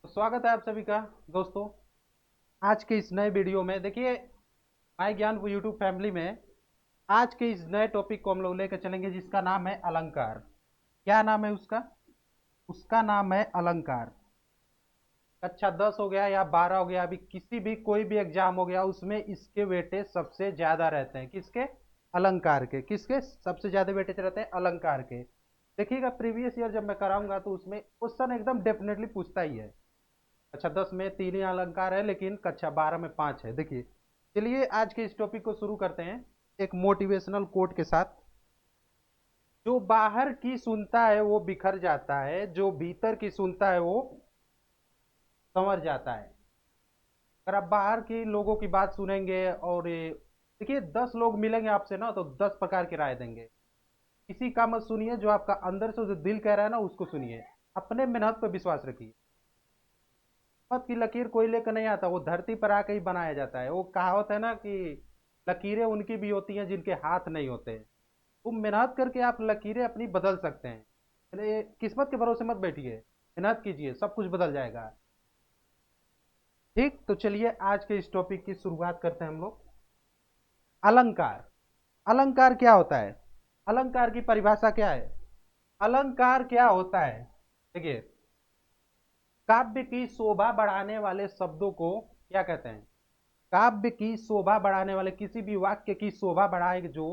स्वागत है आप सभी का दोस्तों। आज के इस नए वीडियो में देखिए, माई ज्ञान यूट्यूब फैमिली में आज के इस नए टॉपिक को हम लोग लेकर चलेंगे, जिसका नाम है अलंकार। क्या नाम है उसका? उसका नाम है अलंकार। कक्षा 10 हो गया या 12 हो गया, अभी किसी भी कोई भी एग्जाम हो गया, उसमें इसके वेटेज सबसे ज्यादा रहते हैं। किसके? अलंकार के। किसके सबसे ज्यादा वेटेज रहते हैं? अलंकार के। देखिएगा, प्रीवियस ईयर जब मैं कराऊंगा तो उसमें क्वेश्चन एकदम डेफिनेटली पूछता ही है। कक्षा 10 में 3 ही अलंकार है, लेकिन कक्षा 12 में 5 है। देखिए, चलिए आज के इस टॉपिक को शुरू करते हैं एक मोटिवेशनल कोट के साथ। जो बाहर की सुनता है वो बिखर जाता है, जो भीतर की सुनता है वो संवर जाता है। अगर आप बाहर के लोगों की बात सुनेंगे और देखिए, 10 लोग मिलेंगे आपसे ना, तो 10 प्रकार की राय देंगे। किसी का मत सुनिए, जो आपका अंदर से जो दिल कह रहा है ना, उसको सुनिए। अपने मेहनत पर विश्वास रखिए। किस्मत की लकीर कोई लेकर नहीं आता, वो धरती पर आके ही बनाया जाता है। वो कहावत है ना कि लकीरें उनकी भी होती हैं जिनके हाथ नहीं होते। तो मेहनत करके आप लकीरें अपनी बदल सकते हैं। इसलिए किस्मत के भरोसे मत बैठिए, मेहनत कीजिए, सब कुछ बदल जाएगा। ठीक, तो चलिए आज के इस टॉपिक की शुरुआत करते हैं हम लोग। अलंकार। अलंकार क्या होता है? अलंकार की परिभाषा क्या है? अलंकार क्या होता है? देखिए, काव्य की शोभा बढ़ाने वाले शब्दों को क्या कहते हैं? काव्य की शोभा बढ़ाने वाले, किसी भी वाक्य की शोभा बढ़ाए जो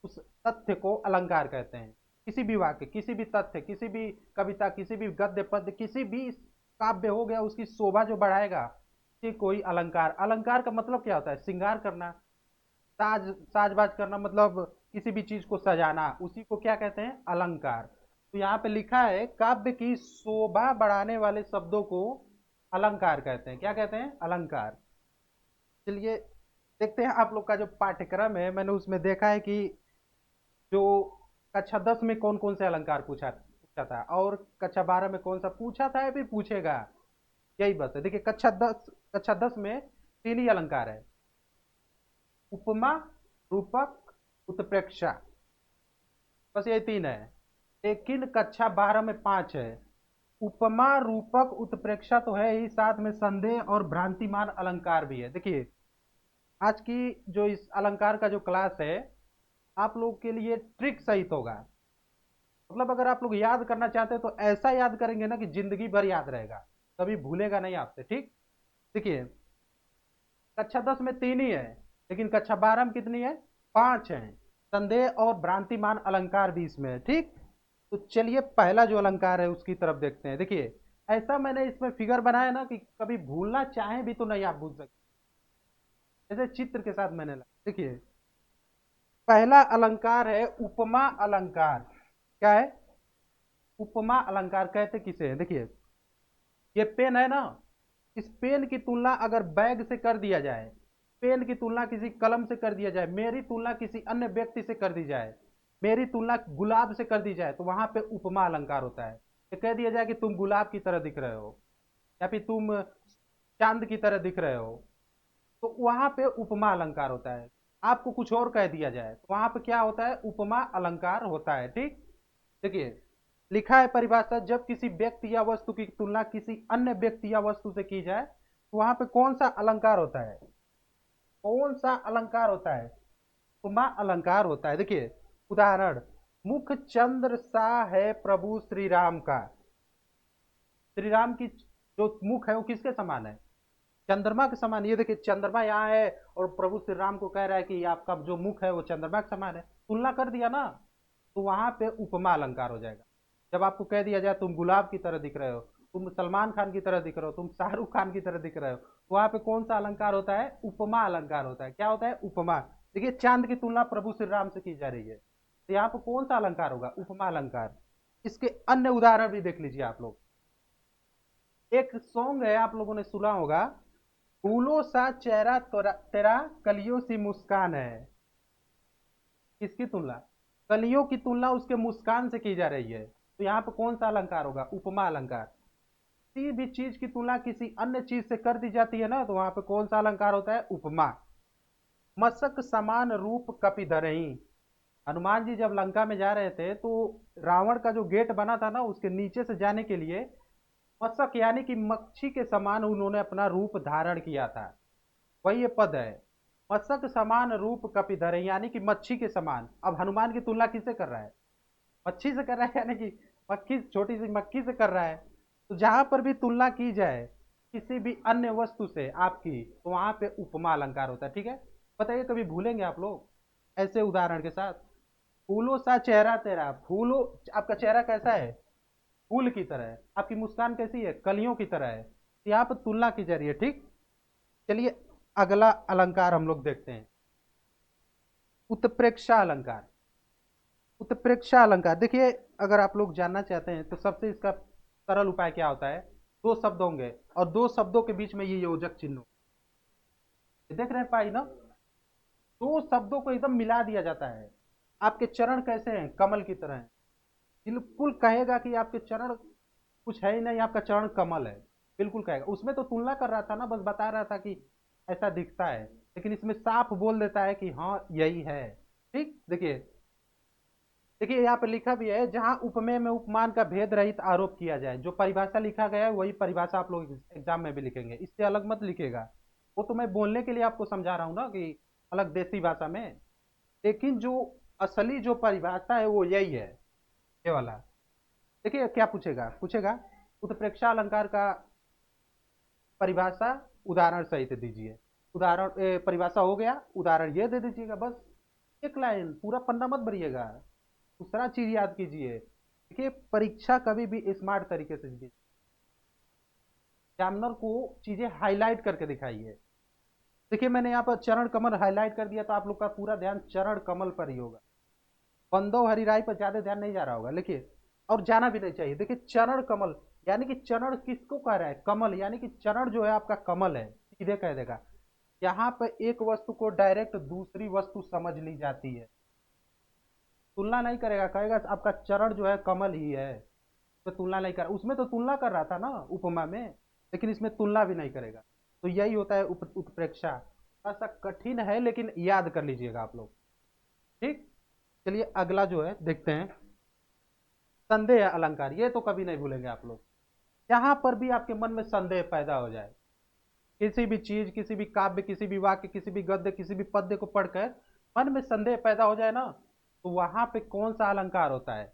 उस तथ्य को अलंकार कहते हैं। किसी भी वाक्य, किसी भी तथ्य, किसी भी कविता, किसी भी गद्य पद्य, किसी भी काव्य हो गया, उसकी शोभा जो बढ़ाएगा, ये कोई अलंकार। अलंकार का मतलब क्या होता है? श्रृंगार करना, साजबाज करना, मतलब किसी भी चीज को सजाना, उसी को क्या कहते हैं? अलंकार। तो यहाँ पे लिखा है, काव्य की शोभा बढ़ाने वाले शब्दों को अलंकार कहते हैं। क्या कहते हैं? अलंकार। चलिए देखते हैं, आप लोग का जो पाठ्यक्रम है, मैंने उसमें देखा है कि जो कक्षा 10 में कौन कौन से अलंकार पूछा पूछा था, और कक्षा 12 में कौन सा पूछा था या फिर पूछेगा, यही बस है। देखिए, कक्षा 10 में 3 ही अलंकार है: उपमा, रूपक, उत्प्रेक्षा। बस ये 3 है। लेकिन कक्षा 12 में 5 है। उपमा, रूपक, उत्प्रेक्षा तो है ही, साथ में संदेह और भ्रांतिमान अलंकार भी है। देखिए, आज की जो इस अलंकार का जो क्लास है, आप लोग के लिए ट्रिक सहित होगा। मतलब अगर आप लोग याद करना चाहते हैं तो ऐसा याद करेंगे ना कि जिंदगी भर याद रहेगा, कभी भूलेगा नहीं आपसे। ठीक, देखिए, कक्षा 10 में 3 ही है, लेकिन कक्षा 12 में कितनी है? 5 है। संदेह और भ्रांतिमान अलंकार भी इसमें है। ठीक, तो चलिए पहला जो अलंकार है उसकी तरफ देखते हैं। देखिए, ऐसा मैंने इसमें फिगर बनाया ना कि कभी भूलना चाहे भी तो नहीं आप भूल सकते, जैसे चित्र के साथ मैंने देखिए, पहला अलंकार है उपमा अलंकार। क्या है? उपमा अलंकार कहते किसे हैं? देखिए, ये पेन है ना, इस पेन की तुलना अगर बैग से कर दिया जाए, पेन की तुलना किसी कलम से कर दिया जाए, मेरी तुलना किसी अन्य व्यक्ति से कर दी जाए, मेरी तुलना गुलाब से कर दी जाए, तो वहां पे उपमा अलंकार होता है। ये कह दिया जाए कि तुम गुलाब की तरह दिख रहे हो, या फिर तुम चांद की तरह दिख रहे हो, तो वहां पे उपमा अलंकार होता है। आपको कुछ और कह दिया जाए तो वहां पे क्या होता है? उपमा अलंकार होता है। ठीक, देखिए, लिखा है परिभाषा, जब किसी व्यक्ति या वस्तु की तुलना किसी अन्य व्यक्ति या वस्तु से की जाए तो वहां पे कौन सा अलंकार होता है? कौन सा अलंकार होता है? उपमा अलंकार होता है। देखिए, उदाहरण, मुख चंद्र सा है प्रभु श्री राम का। श्री राम की जो मुख है वो किसके समान है? चंद्रमा के समान। ये देखिए, चंद्रमा यहाँ है और प्रभु श्री राम को कह रहा है कि आपका जो मुख है वो चंद्रमा के समान है। तुलना कर दिया ना, तो वहां पे उपमा अलंकार हो जाएगा। जब आपको कह दिया जाए तुम गुलाब की तरह दिख रहे हो, तुम सलमान खान की तरह दिख रहे हो, तुम शाहरुख खान की तरह दिख रहे हो, तो वहां पे कौन सा अलंकार होता है? उपमा अलंकार होता है। क्या होता है? उपमा। देखिए, चांद की तुलना प्रभु श्री राम से की जा रही है, तो यहाँ पे कौन सा अलंकार होगा? उपमा अलंकार। इसके अन्य उदाहरण भी देख लीजिए आप लोग। एक सॉन्ग है, आप लोगों ने सुना होगा, फूलों सा चेहरा तेरा कलियों सी मुस्कान है। किसकी तुलना? कलियों की तुलना उसके मुस्कान से की जा रही है, तो यहाँ पे कौन सा अलंकार होगा? उपमा अलंकार। किसी भी चीज की तुलना किसी अन्य चीज से कर दी जाती है ना, तो वहां पे कौन सा अलंकार होता है? उपमा। मसक समान रूप कपि धरहीं। हनुमान जी जब लंका में जा रहे थे, तो रावण का जो गेट बना था ना, उसके नीचे से जाने के लिए मशक यानी कि मच्छी के समान उन्होंने अपना रूप धारण किया था, वही ये पद है। मशक समान रूप कपिधरे, यानी कि मच्छी के समान। अब हनुमान की तुलना किससे कर रहा है? मच्छी से कर रहा है, यानी कि मक्खी, छोटी सी मक्खी से कर रहा है। तो जहां पर भी तुलना की जाए किसी भी अन्य वस्तु से आपकी, तो वहां पे उपमा अलंकार होता है। ठीक है, बताइए कभी भूलेंगे आप लोग ऐसे उदाहरण के साथ? फूलों सा चेहरा तेरा, फूलों, आपका चेहरा कैसा है? फूल की तरह है। आपकी मुस्कान कैसी है? कलियों की तरह है। तो यहाँ पर तुलना की जा रही है। ठीक, चलिए अगला अलंकार हम लोग देखते हैं, उत्प्रेक्षा अलंकार। उत्प्रेक्षा अलंकार देखिए, अगर आप लोग जानना चाहते हैं तो सबसे इसका सरल उपाय क्या होता है? दो शब्द होंगे और दो शब्दों के बीच में ये योजक चिन्ह होगा। ये देख रहे हैं पाई ना? दो शब्दों को एकदम मिला दिया जाता है। आपके चरण कैसे हैं? कमल की तरह हैं। बिल्कुल कहेगा कि आपके चरण कुछ है ही नहीं, आपका चरण कमल है, बिल्कुल कहेगा। उसमें तो तुलना कर रहा था ना, बस बता रहा था कि ऐसा दिखता है, लेकिन इसमें साफ बोल देता है कि हाँ यही है। ठीक, देखिए देखिए यहाँ पे लिखा भी है, जहां उपमेय में उपमान का भेद रहित आरोप किया जाए। जो परिभाषा लिखा गया है वही परिभाषा आप लोग एग्जाम में भी लिखेंगे, इससे अलग मत लिखेगा। वो तो मैं बोलने के लिए आपको समझा रहा हूँ ना, कि अलग देसी भाषा में। लेकिन जो असली जो परिभाषा है वो यही है, ये वाला। देखिए क्या पूछेगा, उत्प्रेक्षा अलंकार का परिभाषा उदाहरण सहित दीजिए। उदाहरण परिभाषा हो गया, उदाहरण ये दे दीजिएगा बस। एक लाइन, पूरा पन्ना मत भरिएगा। दूसरा चीज याद कीजिए, देखिए परीक्षा कभी भी स्मार्ट तरीके से दीजिए। एग्जामिनर को चीजें हाईलाइट करके दिखाइए। देखिए मैंने यहाँ पर चरण कमल हाईलाइट कर दिया, तो आप लोग का पूरा ध्यान चरण कमल पर ही होगा। बंदो हरिराई पर ज्यादा ध्यान नहीं जा रहा होगा, लिखिए। और जाना भी नहीं चाहिए। देखिए चरण कमल, यानी कि चरण किसको कह रहा है? कमल, यानी कि चरण जो है आपका कमल है, सीधे कह देगा। यहाँ पर एक वस्तु को डायरेक्ट दूसरी वस्तु समझ ली जाती है। तुलना नहीं करेगा, कहेगा आपका चरण जो है कमल ही है। तो तुलना नहीं कर, उसमें तो तुलना कर रहा था ना उपमा में, लेकिन इसमें तुलना भी नहीं करेगा। तो यही होता है उत्प्रेक्षा। थोड़ा सा कठिन है, लेकिन याद कर लीजिएगा आप लोग। ठीक, चलिए अगला जो है देखते हैं, संदेह अलंकार। ये तो कभी नहीं भूलेंगे आप लोग। जहां पर भी आपके मन में संदेह पैदा हो जाए, किसी भी चीज, किसी भी काव्य, किसी भी वाक्य, किसी भी गद्य, किसी भी पद्य को पढ़कर मन में संदेह पैदा हो जाए ना, तो वहां पे कौन सा अलंकार होता है?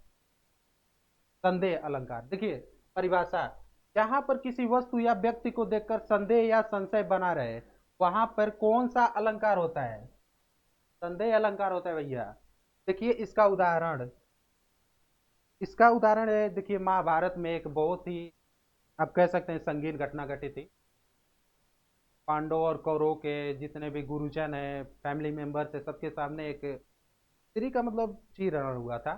संदेह अलंकार। देखिए परिभाषा, जहां पर किसी वस्तु या व्यक्ति को देखकर संदेह या संशय बना रहे, वहां पर कौन सा अलंकार होता है? संदेह अलंकार होता है भैया। देखिए इसका उदाहरण है, देखिए महाभारत में एक बहुत ही, आप कह सकते हैं, संगीन घटना घटी थी। पांडव और कौरव के जितने भी गुरुजन है, फैमिली मेंबर्स है, सबके सामने एक स्त्री का मतलब चीरहरण हुआ था।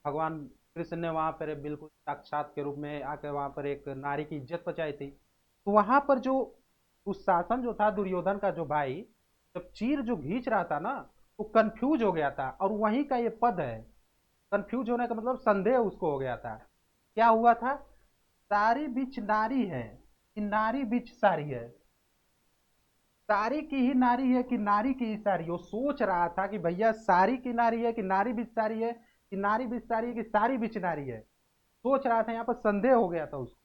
भगवान कृष्ण ने वहां पर बिल्कुल साक्षात के रूप में आकर वहां पर एक नारी की इज्जत बचाई थी। तो वहां पर जो दुशासन जो था, दुर्योधन का जो भाई, जब चीर जो खींच रहा था ना, वो कंफ्यूज हो गया था। और वहीं का ये पद है, कंफ्यूज होने का मतलब संदेह उसको हो गया था। क्या हुआ था? सारी बिच नारी है कि नारी बिच सारी है? सारी की ही नारी है कि नारी की ही सारी? वो सोच रहा था कि भैया सारी की नारी है कि नारी बिच सारी है, कि नारी बिच सारी है कि सारी बिच नारी है। सोच रहा था, यहाँ पर संदेह हो गया था उसको।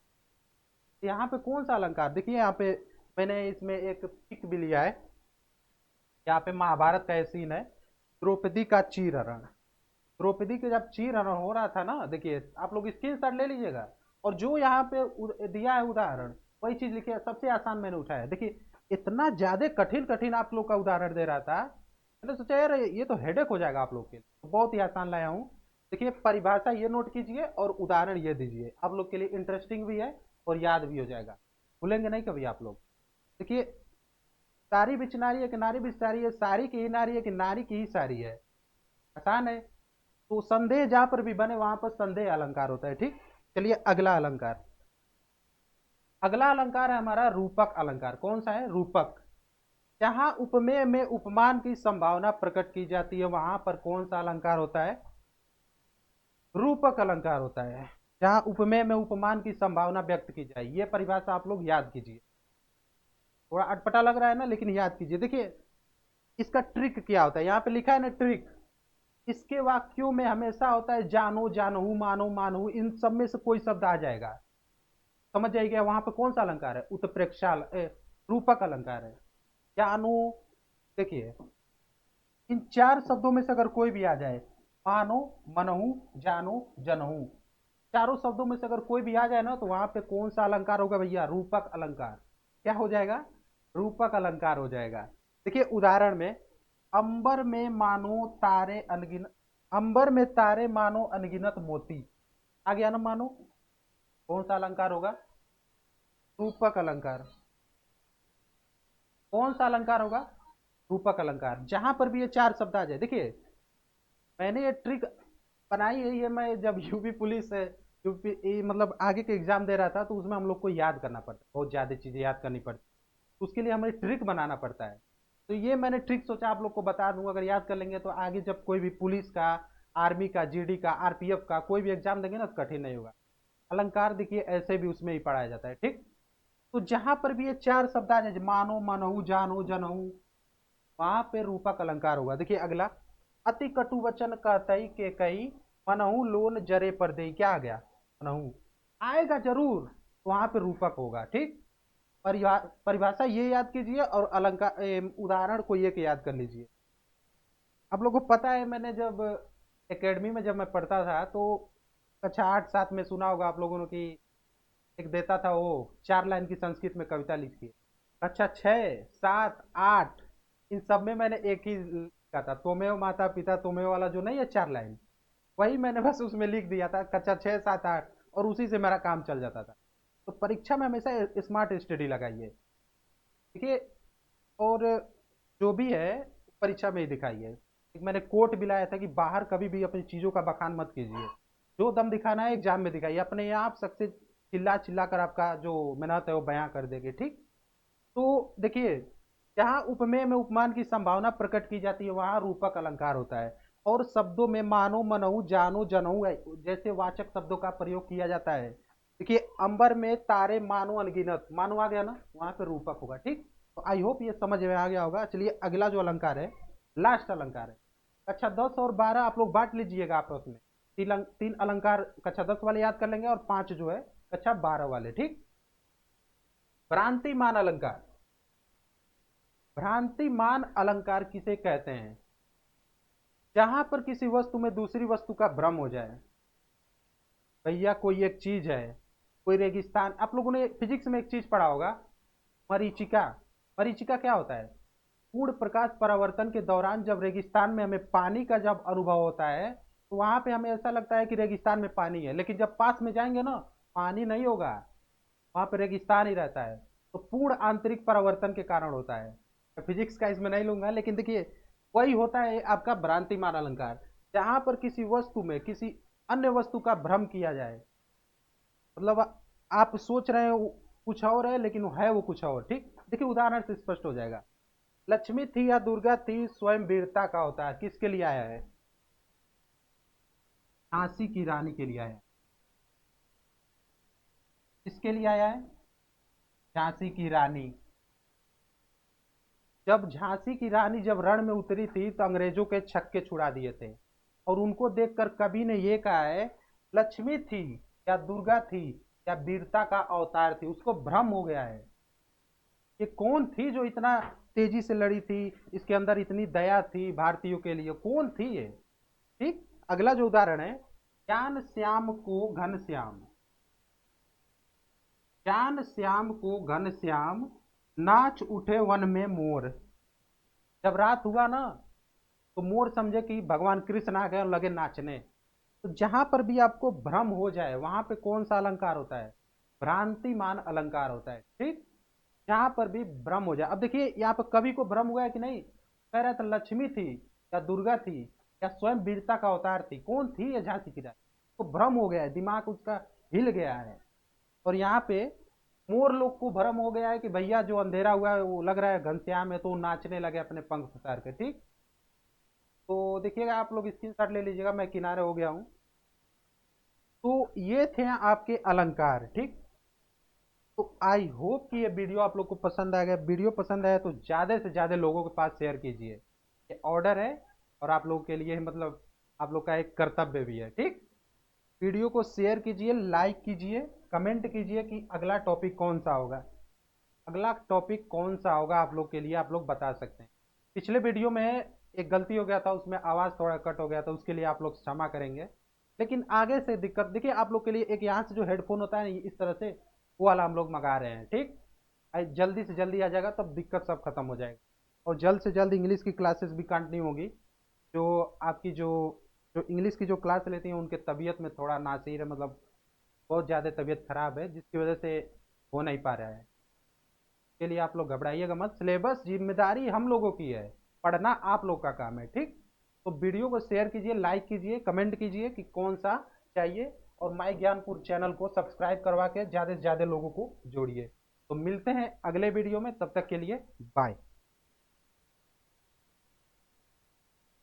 यहाँ पे कौन सा अलंकार? देखिए यहाँ पे मैंने इसमें एक पिक भी लिया है। यहाँ पे महाभारत का सीन है, द्रौपदी का चीरहरण। द्रौपदी के जब चीरहरण हो रहा था ना, देखिए आप लोग स्क्रीनशॉट ले लीजिएगा। और जो यहाँ पे दिया है उदाहरण, वही चीज लिखिए। सबसे आसान मैंने उठाया है। देखिए इतना ज्यादा कठिन कठिन आप लोग का उदाहरण दे रहा था, मैंने सोचा यार ये तो हेडेक हो जाएगा आप लोग के लिए, तो बहुत ही आसान लाया हूँ। देखिए परिभाषा ये नोट कीजिए और उदाहरण ये दीजिए, आप लोग के लिए इंटरेस्टिंग भी है और याद भी हो जाएगा, भूलेंगे नहीं कभी आप लोग। देखिए सारी बिच नारी है कि नारी बिच सारी है, सारी की ही नारी है कि नारी की ही सारी है? आसान है। तो संदेह जहां पर भी बने वहां पर संदेह अलंकार होता है। ठीक, चलिए अगला अलंकार। अगला अलंकार है हमारा रूपक अलंकार। कौन सा है? रूपक। जहां उपमेय में उपमान की संभावना प्रकट की जाती है, वहां पर कौन सा अलंकार होता है? रूपक अलंकार होता है। जहां उपमेय में उपमान की संभावना व्यक्त की जाए, ये परिभाषा आप लोग याद कीजिए। थोड़ा अटपटा लग रहा है ना, लेकिन याद कीजिए। देखिए इसका ट्रिक क्या होता है, यहाँ पे लिखा है ना ट्रिक। इसके वाक्यों में हमेशा होता है जानो जानहू, मानो मानहू, इन सब में से कोई शब्द आ जाएगा। समझ जाइएगा वहां पे कौन सा अलंकार है, उत्प्रेक्षा रूपक अलंकार है। जानो, देखिए इन चार शब्दों में से अगर कोई भी आ जाए, मानो, मनहु, जानो, जनहु, चारों शब्दों में से अगर कोई भी आ जाए ना, तो वहां पे कौन सा अलंकार होगा भैया, रूपक अलंकार। क्या हो जाएगा, रूपक अलंकार हो जाएगा। देखिए उदाहरण में, अंबर में मानो तारे अनगिनत, अंबर में तारे मानो अनगिनत मोती, आ गया ना मानो, कौन सा अलंकार होगा, रूपक अलंकार। कौन सा अलंकार होगा, रूपक अलंकार। जहां पर भी ये चार शब्द आ जाए, देखिए मैंने ये ट्रिक बनाई है, ये मैं जब यूपी पुलिस है, यूपी मतलब आगे के एग्जाम दे रहा था, तो उसमें हम लोग को याद करना पड़ता, बहुत ज्यादा चीजें याद करनी पड़ती, उसके लिए हमें ट्रिक बनाना पड़ता है। तो ये मैंने ट्रिक सोचा आप लोग को बता दूं, अगर याद कर लेंगे तो आगे जब कोई भी पुलिस का, आर्मी का, जीडी का, आरपीएफ का कोई भी एग्जाम देंगे ना, तो कठिन नहीं होगा। अलंकार देखिए ऐसे भी उसमें ही पढ़ाया जाता है, ठीक। तो जहां पर भी ये चार शब्द आ जाए, मानो, मनहु, जानो, जनहु, वहां पे रूपक अलंकार होगा। देखिए अगला, अति कटु वचन कहतई के कई, मनहु लोन जरे पर दे, क्या आ गया, मनहु आएगा जरूर, वहां पे रूपक होगा, ठीक। परिभाषा ये याद कीजिए और अलंकार उदाहरण को ये याद कर लीजिए। आप लोगों को पता है, मैंने जब एकेडमी में जब मैं पढ़ता था, तो कक्षा 8-7 में सुना होगा आप लोगों ने कि एक देता था वो 4 लाइन की संस्कृत में कविता लिखी है। कक्षा 6, 7, 8 इन सब में मैंने एक ही लिखा था, त्वमेव माता पिता त्वमेव वाला जो नहीं है 4 लाइन, वही मैंने बस उसमें लिख दिया था कक्षा 6, 7, 8, और उसी से मेरा काम चल जाता था। तो परीक्षा में हमेशा स्मार्ट स्टडी लगाइए, देखिए। और जो भी है परीक्षा में ही दिखाइए। एक मैंने कोट भी लाया था कि बाहर कभी भी अपनी चीज़ों का बखान मत कीजिए, जो दम दिखाना है एग्जाम में दिखाइए, अपने आप सबसे चिल्ला चिल्ला कर आपका जो मेहनत है वो बयां कर देंगे, ठीक। तो देखिए, जहाँ उपमेय में उपमान की संभावना प्रकट की जाती है, वहां रूपक अलंकार होता है। और शब्दों में मानो, मनहु, जानो, जनहु जैसे वाचक शब्दों का प्रयोग किया जाता है। देखिए अंबर में तारे मानो अनगिनत, मानो आ गया ना, वहां पे रूपक होगा, ठीक। तो आई होप ये समझ में आ गया होगा। चलिए अगला जो अलंकार है, लास्ट अलंकार है। कक्षा 10 और 12 आप लोग बांट लीजिएगा आपस में, तीन अलंकार कक्षा 10 वाले याद कर लेंगे, और 5 जो है कक्षा 12 वाले, ठीक। भ्रांतिमान अलंकार, भ्रांतिमान अलंकार किसे कहते हैं, जहां पर किसी वस्तु में दूसरी वस्तु का भ्रम हो जाए। भैया कोई एक चीज है, कोई रेगिस्तान, आप लोगों ने फिजिक्स में एक चीज पढ़ा होगा, मरीचिका। मरीचिका क्या होता है, पूर्ण प्रकाश परावर्तन के दौरान जब रेगिस्तान में हमें पानी का जब अनुभव होता है, तो वहां पे हमें ऐसा लगता है कि रेगिस्तान में पानी है, लेकिन जब पास में जाएंगे ना, पानी नहीं होगा, वहां पे रेगिस्तान ही रहता है। तो पूर्ण आंतरिक परावर्तन के कारण होता है। मैं फिजिक्स का इसमें नहीं लूंगा, लेकिन देखिए वही होता है आपका भ्रांतिमान अलंकार, जहां पर किसी वस्तु में किसी अन्य वस्तु का भ्रम किया जाए, मतलब आप सोच रहे हो कुछ और है, लेकिन वो है वो कुछ और, ठीक। देखिए उदाहरण से स्पष्ट हो जाएगा। लक्ष्मी थी या दुर्गा थी, स्वयं वीरता का होता है, किसके लिए आया है, झांसी की रानी के लिए आया है। किसके लिए आया है, झांसी की रानी। जब झांसी की रानी जब रण में उतरी थी, तो अंग्रेजों के छक्के छुड़ा दिए थे, और उनको देखकर कवि ने ये कहा है, लक्ष्मी थी या दुर्गा थी या वीरता का अवतार थी, उसको भ्रम हो गया है, ये कौन थी जो इतना तेजी से लड़ी थी, इसके अंदर इतनी दया थी भारतीयों के लिए, कौन थी ये, ठीक। अगला जो उदाहरण है, ज्ञान श्याम को घन श्याम, ज्ञान श्याम को घन श्याम, नाच उठे वन में मोर। जब रात हुआ ना, तो मोर समझे कि भगवान कृष्ण आ गए और लगे नाचने। तो जहां पर भी आपको भ्रम हो जाए, वहां पे कौन सा अलंकार होता है, भ्रांतिमान अलंकार होता है, ठीक। जहां पर भी भ्रम हो जाए। अब देखिए यहाँ पर कवि को भ्रम हुआ है कि नहीं, कह रहा था लक्ष्मी थी या दुर्गा थी या स्वयं वीरता का अवतार थी, कौन थी ये झांसी की रानी, तो भ्रम हो गया है, दिमाग उसका हिल गया है। और यहाँ पे मोर लोग को भ्रम हो गया है कि भैया जो अंधेरा हुआ है वो लग रहा है घनश्याम है, तो वो नाचने लगे अपने पंख फसार के, ठीक। तो देखिएगा आप लोग स्क्रीनशॉट ले लीजिएगा, मैं किनारे हो गया हूँ। तो ये थे आपके अलंकार, ठीक। तो आई होप कि ये वीडियो आप लोग को पसंद आएगा। वीडियो पसंद आया तो ज़्यादा से ज़्यादा लोगों के पास शेयर कीजिए, ये ऑर्डर है, और आप लोगों के लिए मतलब आप लोग का एक कर्तव्य भी है, ठीक। वीडियो को शेयर कीजिए, लाइक कीजिए, कमेंट कीजिए कि अगला टॉपिक कौन सा होगा, अगला टॉपिक कौन सा होगा आप लोग के लिए, आप लोग बता सकते हैं। पिछले वीडियो में एक गलती हो गया था, उसमें आवाज़ थोड़ा कट हो गया था, उसके लिए आप लोग क्षमा करेंगे। लेकिन आगे से दिक्कत देखिए, आप लोग के लिए एक यहाँ से जो हेडफोन होता है इस तरह से, वो वाला हम लोग मंगा रहे हैं, ठीक। जल्दी से जल्दी आ जाएगा, तब दिक्कत सब खत्म हो जाएगा। और जल्द से जल्द इंग्लिश की क्लासेस भी कंटिन्यू होगी। जो आपकी जो जो इंग्लिश की जो क्लास लेती हैं उनके तबीयत में थोड़ा नासिर है, मतलब बहुत ज़्यादा तबीयत खराब है, जिसकी वजह से हो नहीं पा रहा है। के लिए आप लोग घबराइएगा मत, सिलेबस जिम्मेदारी हम लोगों की है, पढ़ना आप लोग का काम है, ठीक। तो वीडियो को शेयर कीजिए, लाइक कीजिए, कमेंट कीजिए कि कौन सा चाहिए, और माई ज्ञानपुर चैनल को सब्सक्राइब करवा के ज़्यादा से ज़्यादा लोगों को जोड़िए। तो मिलते हैं अगले वीडियो में, तब तक के लिए बाय।